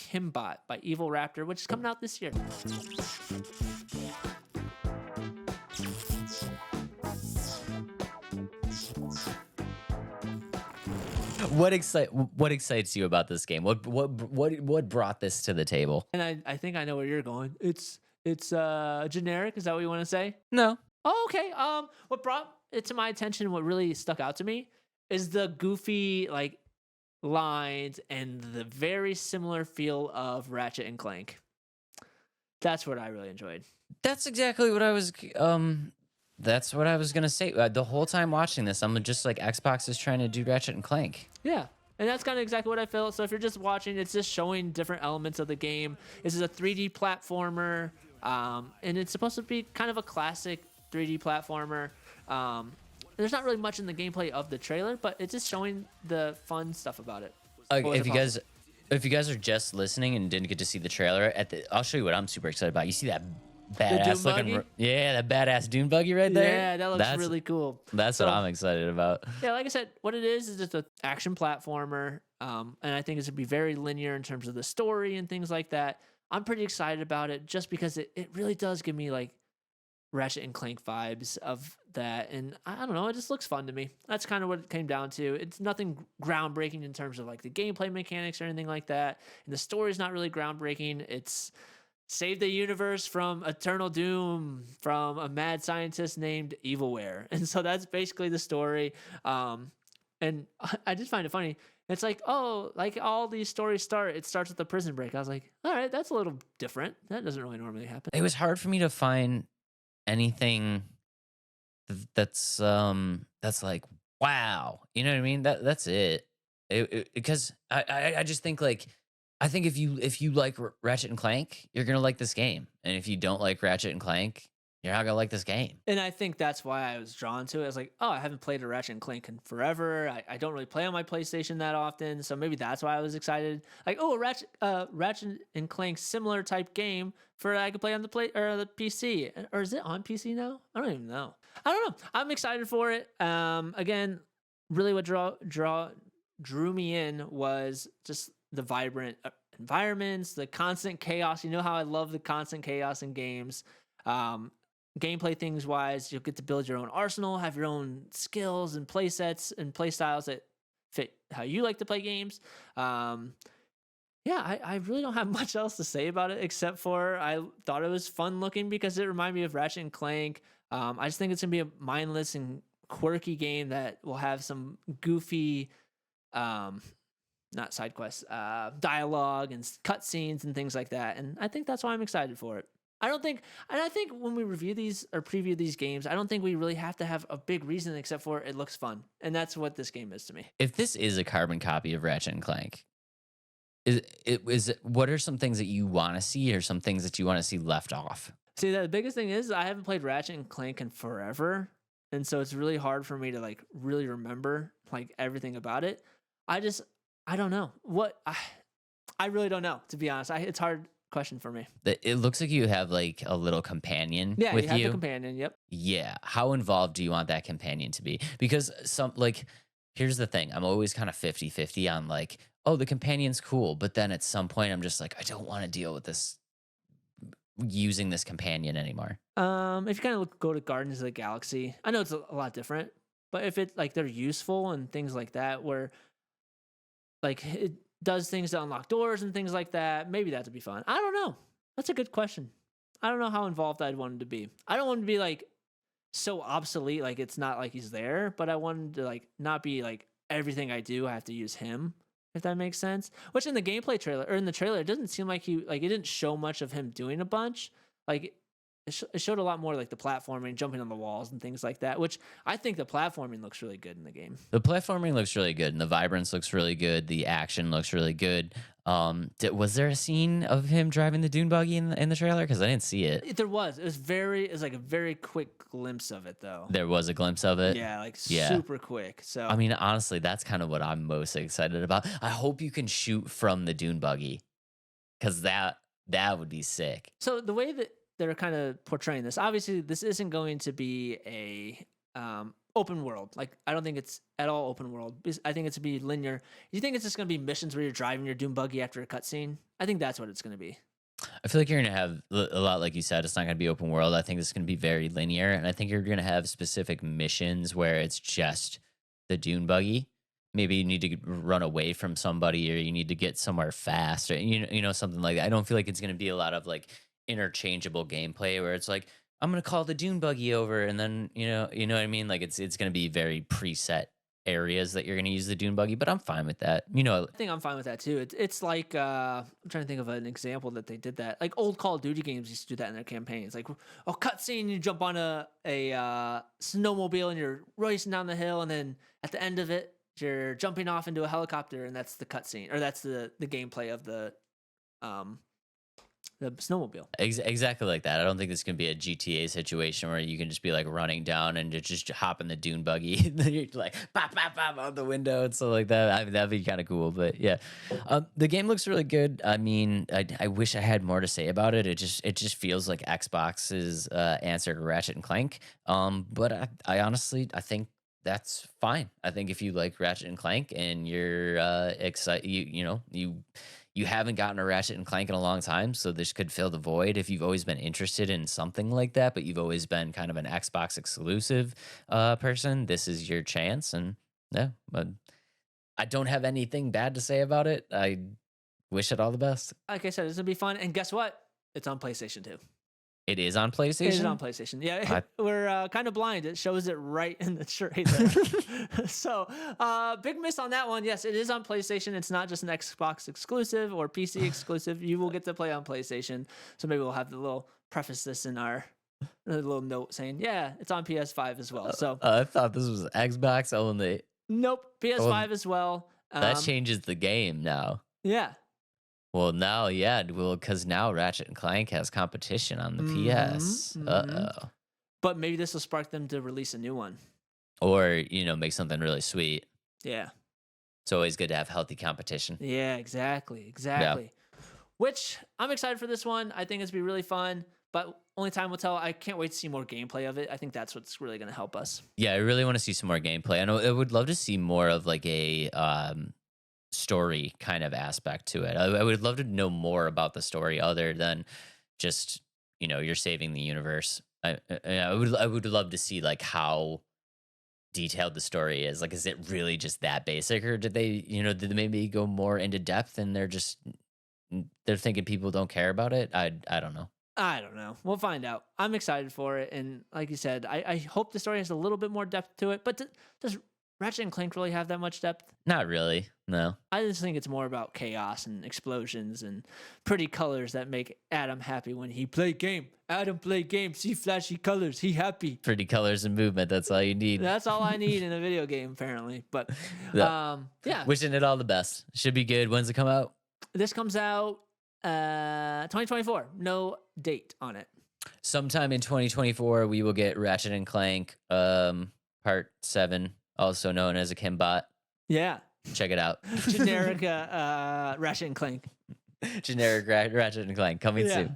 Akimbot by Evil Raptor, which is coming out this year. What excites you about this game? What brought this to the table? And I think I know where you're going. It's generic. Is that what you want to say? No. Oh, okay. What brought it to my attention, what really stuck out to me, is the goofy like lines and the very similar feel of Ratchet and Clank. That's what I really enjoyed. That's exactly what I was. That's what I was gonna say. The whole time watching this, I'm just like, Xbox is trying to do Ratchet and Clank. Yeah. And that's kind of exactly what I felt. So if you're just watching, it's just showing different elements of the game. This is a 3D platformer, and it's supposed to be kind of a classic 3D platformer. There's not really much in the gameplay of the trailer, but it's just showing the fun stuff about it. If you guys are just listening and didn't get to see the trailer, I'll show you what I'm super excited about. You see that badass looking, that badass dune buggy right there? Yeah, that looks really cool. That's what I'm excited about. Yeah, like I said, what it is just an action platformer, and I think it's gonna be very linear in terms of the story and things like that. I'm pretty excited about it just because it really does give me like Ratchet and Clank vibes of that, and I don't know, it just looks fun to me. That's kind of what it came down to. It's nothing groundbreaking in terms of like the gameplay mechanics or anything like that, and the story's not really groundbreaking. It's save the universe from eternal doom from a mad scientist named Evilware, and so that's basically the story. And I just find it funny. It's like, oh, like all these stories it starts with a prison break. I was like, all right, that's a little different. That doesn't really normally happen. It was hard for me to find anything that's like, wow, you know what I mean? That's it. Because I just think like, I think if you like Ratchet and Clank, you're gonna like this game, and if you don't like Ratchet and Clank, you're not gonna like this game. And I think that's why I was drawn to it. I was like, oh, I haven't played a Ratchet and Clank in forever. I don't really play on my PlayStation that often, so maybe that's why I was excited. Like, oh, a Ratchet and Clank similar type game for I could play on the PC, or is it on PC now? I don't even know. I don't know. I'm excited for it. Again, really, what drew me in was just the vibrant environments, the constant chaos. You know how I love the constant chaos in games. Gameplay things wise, you'll get to build your own arsenal, have your own skills and play sets and play styles that fit how you like to play games. I really don't have much else to say about it except for I thought it was fun looking because it reminded me of Ratchet and Clank. I just think it's gonna be a mindless and quirky game that will have some goofy not side quests, dialogue and cutscenes and things like that. And I think that's why I'm excited for it. I think when we review these or preview these games, I don't think we really have to have a big reason except for it looks fun. And that's what this game is to me. If this is a carbon copy of Ratchet and Clank, what are some things that you want to see or some things that you want to see left off? See, the biggest thing is I haven't played Ratchet and Clank in forever. And so it's really hard for me to like really remember like everything about it. I don't know I really don't know, to be honest. It's a hard question for me. It looks like you have like a little companion with you. Yeah, you have the companion, yep. Yeah. How involved do you want that companion to be? Because here's the thing. I'm always kind of 50-50 on like, oh, the companion's cool. But then at some point I'm just like, I don't want to deal with this, using this companion anymore. If you kind of go to Guardians of the Galaxy, I know it's a lot different, but if it like they're useful and things like that, where like it does things to unlock doors and things like that, maybe that would be fun. I don't know. That's a good question. I don't know how involved I'd want him to be. I don't want him to be like so obsolete, like it's not like he's there, but I want him to like not be like everything I do, I have to use him, if that makes sense. Which in the gameplay trailer or in the trailer, it doesn't seem like it didn't show much of him doing a bunch. Like it showed a lot more like the platforming, jumping on the walls and things like that, which I think the platforming looks really good in the game. The platforming looks really good, and the vibrance looks really good. The action looks really good. Was there a scene of him driving the dune buggy in the trailer? Because I didn't see it. There was. It was like a very quick glimpse of it, though. There was a glimpse of it? Yeah, super quick. So I mean, honestly, that's kind of what I'm most excited about. I hope you can shoot from the dune buggy, because that would be sick. So the way that they're kind of portraying this, obviously this isn't going to be a open world. Like, I don't think it's at all open world. I think it's to be linear. You think it's just gonna be missions where you're driving your dune buggy after a cutscene? I think that's what it's gonna be. I feel like you're gonna have a lot, like you said. It's not gonna be open world. I think it's gonna be very linear, and I think you're gonna have specific missions where it's just the dune buggy. Maybe you need to run away from somebody, or you need to get somewhere fast, or something like that. I don't feel like it's gonna be a lot of like interchangeable gameplay where it's like I'm gonna call the dune buggy over, and then you know what I mean. Like it's gonna be very preset areas that you're gonna use the dune buggy, but I'm fine with that. I think I'm fine with that too. It's like I'm trying to think of an example that they did that. Like old Call of Duty games used to do that in their campaigns. Like, oh, cutscene, you jump on a snowmobile and you're racing down the hill, and then at the end of it, you're jumping off into a helicopter, and that's the cutscene, or that's the gameplay of the snowmobile. Exactly like that. I don't think this can be a GTA situation where you can just be like running down and just hop in the dune buggy and then you're like pop pop pop out the window and stuff like that. I mean, that'd be kind of cool. But yeah, the game looks really good. I mean, I wish I had more to say about it. It just feels like Xbox's answer to Ratchet and Clank. But I honestly I think that's fine. I think if you like Ratchet and Clank and you're excited, you haven't gotten a Ratchet and Clank in a long time, so this could fill the void. If you've always been interested in something like that, but you've always been kind of an Xbox exclusive person, this is your chance. And yeah, but I don't have anything bad to say about it. I wish it all the best. Like I said, it's gonna be fun. And guess what? It's on PlayStation 2. It is on PlayStation? It is on PlayStation. Yeah, we're kind of blind. It shows it right in the tray there. So, big miss on that one. Yes, it is on PlayStation. It's not just an Xbox exclusive or PC exclusive. You will get to play on PlayStation. So maybe we'll have the little preface this in our little note saying, yeah, it's on PS5 as well. So I thought this was Xbox only. Nope, PS5 as well. That changes the game now. Yeah. Well, now, yeah, because now Ratchet and Clank has competition on the PS. Uh-oh. But maybe this will spark them to release a new one. Or, make something really sweet. Yeah. It's always good to have healthy competition. Yeah, exactly. Yeah. Which, I'm excited for this one. I think it's going to be really fun. But only time will tell. I can't wait to see more gameplay of it. I think that's what's really going to help us. Yeah, I really want to see some more gameplay. I would love to see more of like a... story kind of aspect to it. I would love to know more about the story other than just you're saving the universe. I would love to see like how detailed the story is. Like, is it really just that basic, or did they maybe go more into depth and they're thinking people don't care about it? I don't know. I don't know. We'll find out. I'm excited for it, and like you said, I hope the story has a little bit more depth to it. But does Ratchet and Clank really have that much depth? Not really, no. I just think it's more about chaos and explosions and pretty colors that make Adam happy when he play game. Adam play game, see flashy colors, he happy. Pretty colors and movement, that's all you need. That's all I need in a video game, apparently. But yeah. Wishing it all the best. Should be good. When's it come out? This comes out 2024. No date on it. Sometime in 2024, we will get Ratchet and Clank Part 7. Also known as Akimbot. Yeah. Check it out. Generic Ratchet and Clank. Generic Ratchet and Clank coming soon.